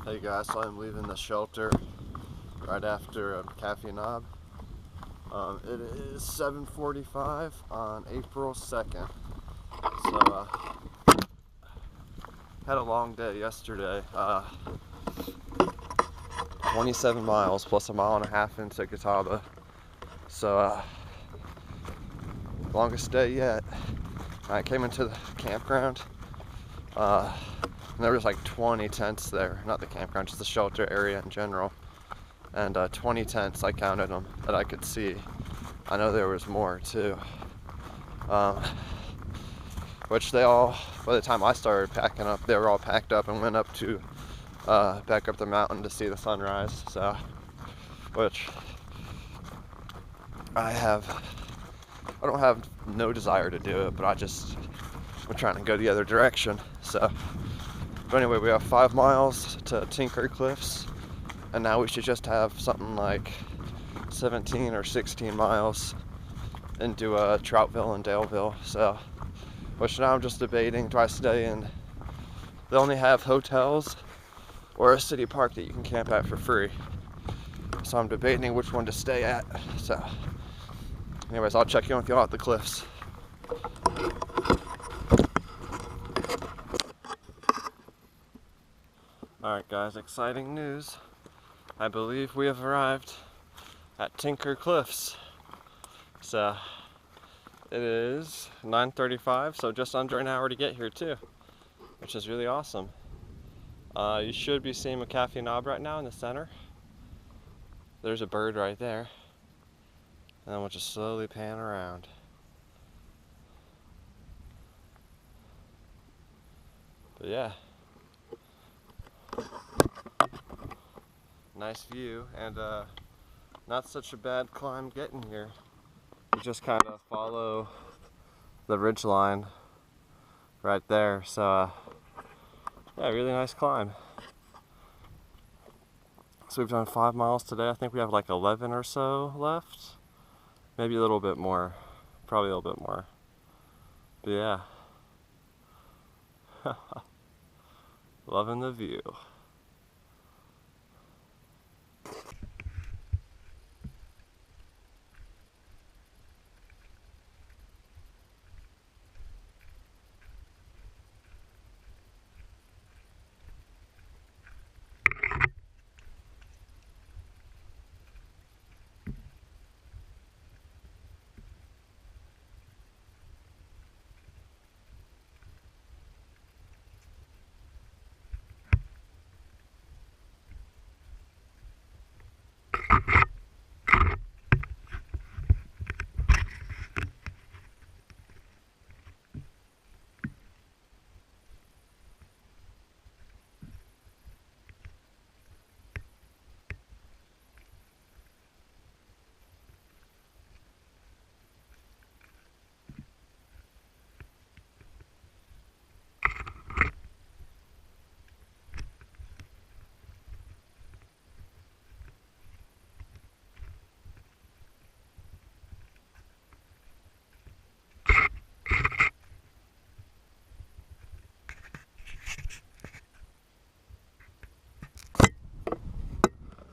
Hey guys, so I'm leaving the shelter right after Cafe Knob. It is 7:45 on April 2nd. So, had a long day yesterday. 27 miles plus a mile and a half into Catawba. So, longest day yet. I came into the campground. And there was like 20 tents there. Not the campground, just the shelter area in general. And 20 tents, I counted them, that I could see. I know there was more too. Which they all, by the time I started packing up, they were all packed up and went up to back up the mountain to see the sunrise. So, which I don't have no desire to do it, but we're trying to go the other direction. So, but anyway, we have 5 miles to Tinker Cliffs, and now we should just have something like 17 or 16 miles into Troutville and Daleville. So, which now I'm just debating, do I stay in? They only have hotels or a city park that you can camp at for free. So I'm debating which one to stay at. So, anyways, I'll check in with y'all at the cliffs. Alright guys, exciting news. I believe we have arrived at Tinker Cliffs. So, it is 9:35, so just under an hour to get here too, which is really awesome. You should be seeing Cafe Knob right now in the center. There's a bird right there. And then we'll just slowly pan around. But yeah. Nice view, and not such a bad climb getting here. You just kind of follow the ridge line right there. So yeah, really nice climb. So we've done 5 miles today. I think we have like 11 or so left. Maybe a little bit more. Probably a little bit more. But yeah. Loving the view.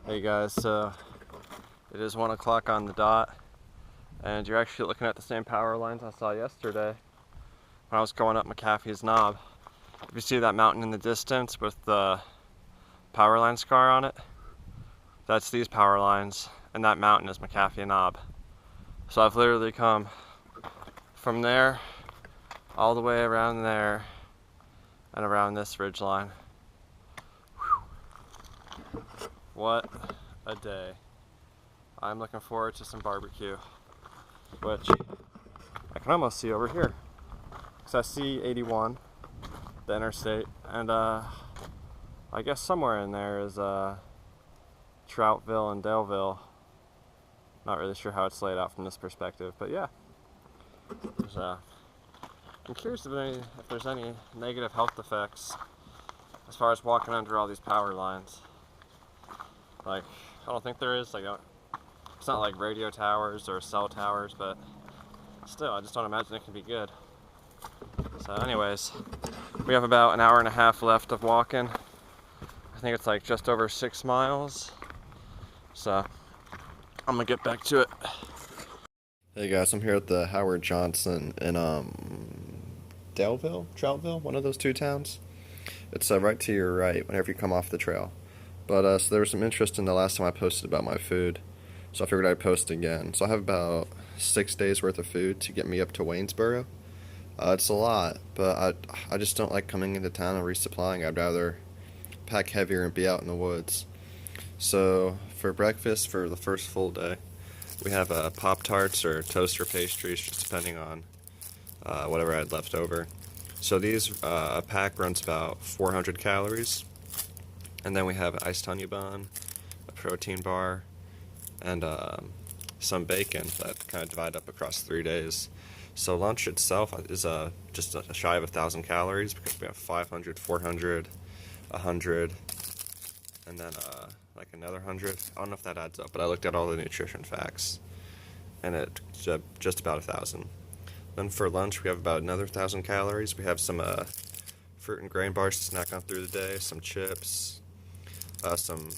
Hey guys, so it is 1 o'clock on the dot, and you're actually looking at the same power lines I saw yesterday when I was going up McAfee's Knob. If you see that mountain in the distance with the power line scar on it, that's these power lines, and that mountain is McAfee Knob. So I've literally come from there all the way around there and around this ridge line. What a day. I'm looking forward to some barbecue, which I can almost see over here. So I see 81, the interstate, and I guess somewhere in there is Troutville and Daleville. Not really sure how it's laid out from this perspective, but yeah. I'm curious if there's any negative health effects as far as walking under all these power lines. Like, I don't think there is. Like, it's not like radio towers or cell towers, but still, I just don't imagine it can be good. So anyways, we have about an hour and a half left of walking. think it's like just over 6 miles. So I'm gonna get back to it. Hey guys, I'm here at the Howard Johnson in Troutville, one of those two towns. It's right to your right whenever you come off the trail. But so there was some interest in the last time I posted about my food, so I figured I'd post again. So I have about 6 days worth of food to get me up to Waynesboro. It's a lot, but I just don't like coming into town and resupplying. I'd rather pack heavier and be out in the woods. So for breakfast for the first full day, we have Pop-Tarts or toaster pastries, just depending on whatever I had left over. So these, a pack runs about 400 calories. And then we have iced honey bun, a protein bar, and some bacon that kind of divide up across 3 days. So lunch itself is just shy of 1,000 calories because we have 500, 400, 100, and then like another 100. I don't know if that adds up, but I looked at all the nutrition facts, and it's just about 1,000. Then for lunch, we have about another 1,000 calories. We have some fruit and grain bars to snack on through the day, some chips, some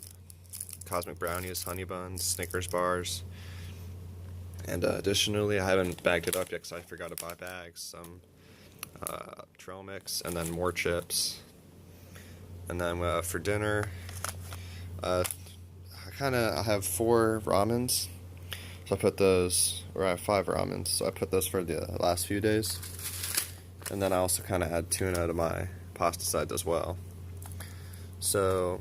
Cosmic Brownies, honey buns, Snickers bars. And additionally, I haven't bagged it up yet because I forgot to buy bags, some trail mix, and then more chips. And then for dinner, I have 4 ramens. So I put those, or I have 5 ramens, so I put those for the last few days. And then I also kind of add tuna to my pasta sides as well. So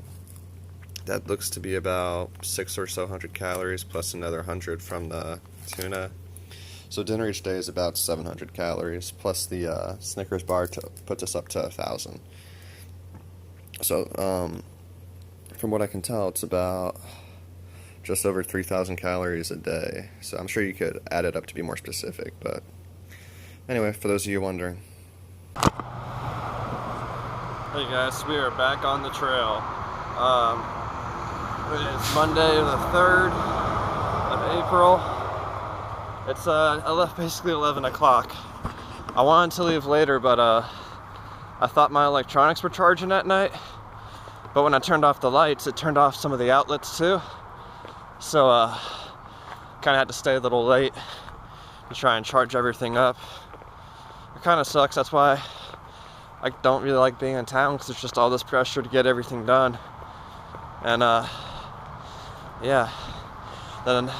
that looks to be about 600 or so calories plus another 100 from the tuna. So dinner each day is about 700 calories plus the Snickers bar puts us up to 1,000. So from what I can tell, it's about just over 3,000 calories a day. So I'm sure you could add it up to be more specific, but anyway, for those of you wondering. Hey guys, we are back on the trail. It's Monday the 3rd of April. It's basically 11 o'clock. I wanted to leave later, but I thought my electronics were charging at night. But when I turned off the lights, it turned off some of the outlets too. So kind of had to stay a little late to try and charge everything up. It kind of sucks. That's why I don't really like being in town, because there's just all this pressure to get everything done. And yeah, then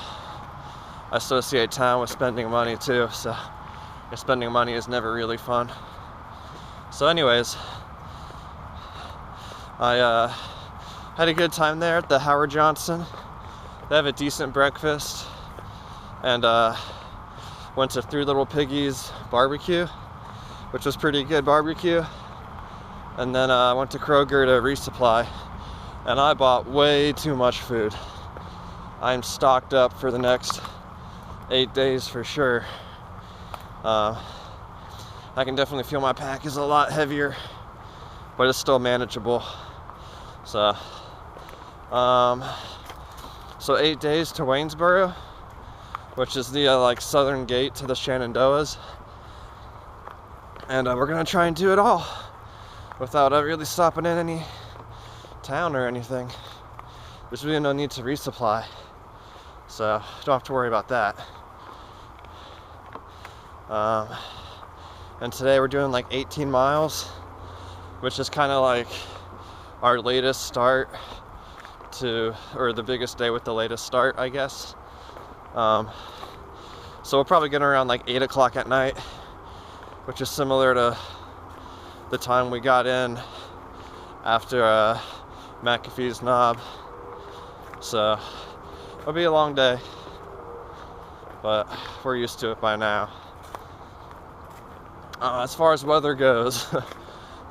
I associate town with spending money too, so spending money is never really fun. So anyways, I had a good time there at the Howard Johnson. They have a decent breakfast, and went to Three Little Piggies barbecue, which was pretty good barbecue. And then I went to Kroger to resupply, and I bought way too much food. I'm stocked up for the next 8 days for sure. I can definitely feel my pack is a lot heavier, but it's still manageable. So 8 days to Waynesboro, which is the southern gate to the Shenandoahs, and we're gonna try and do it all without really stopping in any town or anything. There's really no need to resupply, so don't have to worry about that. And today we're doing 18 miles, which is kind of like our latest start or the biggest day with the latest start, I guess. So we'll probably get around 8 o'clock at night, which is similar to the time we got in after McAfee's Knob. So it'll be a long day, but we're used to it by now. As far as weather goes,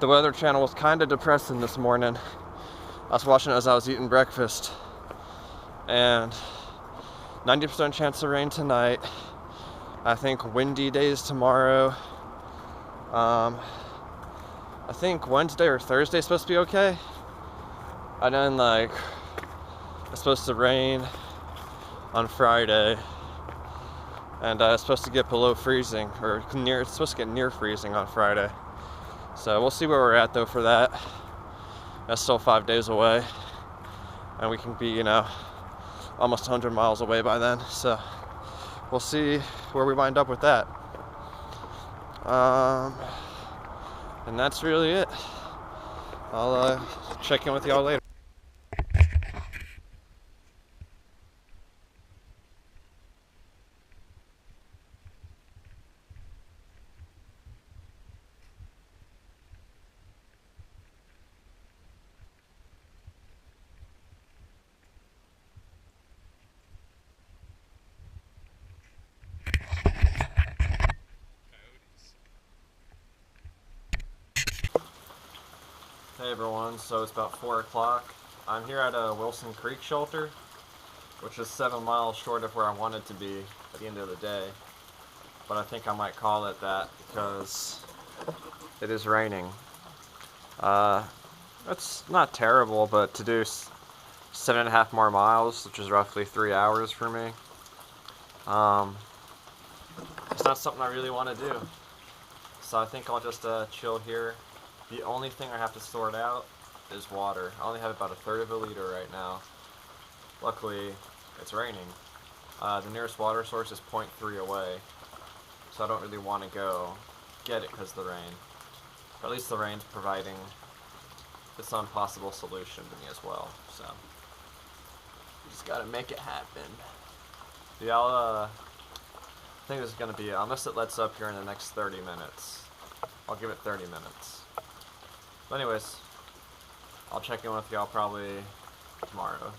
the Weather Channel was kind of depressing this morning. I was watching it as I was eating breakfast, and 90% chance of rain tonight. I think windy days tomorrow. I think Wednesday or Thursday is supposed to be okay. And then it's supposed to rain on Friday, and it's supposed to get below freezing, or it's supposed to get near freezing on Friday. So we'll see where we're at though for that. That's still 5 days away, and we can be, you know, almost 100 miles away by then. So we'll see where we wind up with that. And that's really it. I'll check in with y'all later. Hey everyone, so it's about 4 o'clock. I'm here at a Wilson Creek shelter, which is 7 miles short of where I wanted to be at the end of the day. But I think I might call it that because it is raining. It's not terrible, but to do 7.5 more miles, which is roughly 3 hours for me, it's not something I really want to do. So I think I'll just chill here. The only thing I have to sort out is water. I only have about 1/3 of a liter right now. Luckily, it's raining. The nearest water source is 0.3 away, so I don't really want to go get it because of the rain. But at least the rain's providing some possible solution to me as well, so just gotta make it happen. Yeah, I think this is gonna be, unless it lets up here in the next 30 minutes. I'll give it 30 minutes. But anyways, I'll check in with y'all probably tomorrow.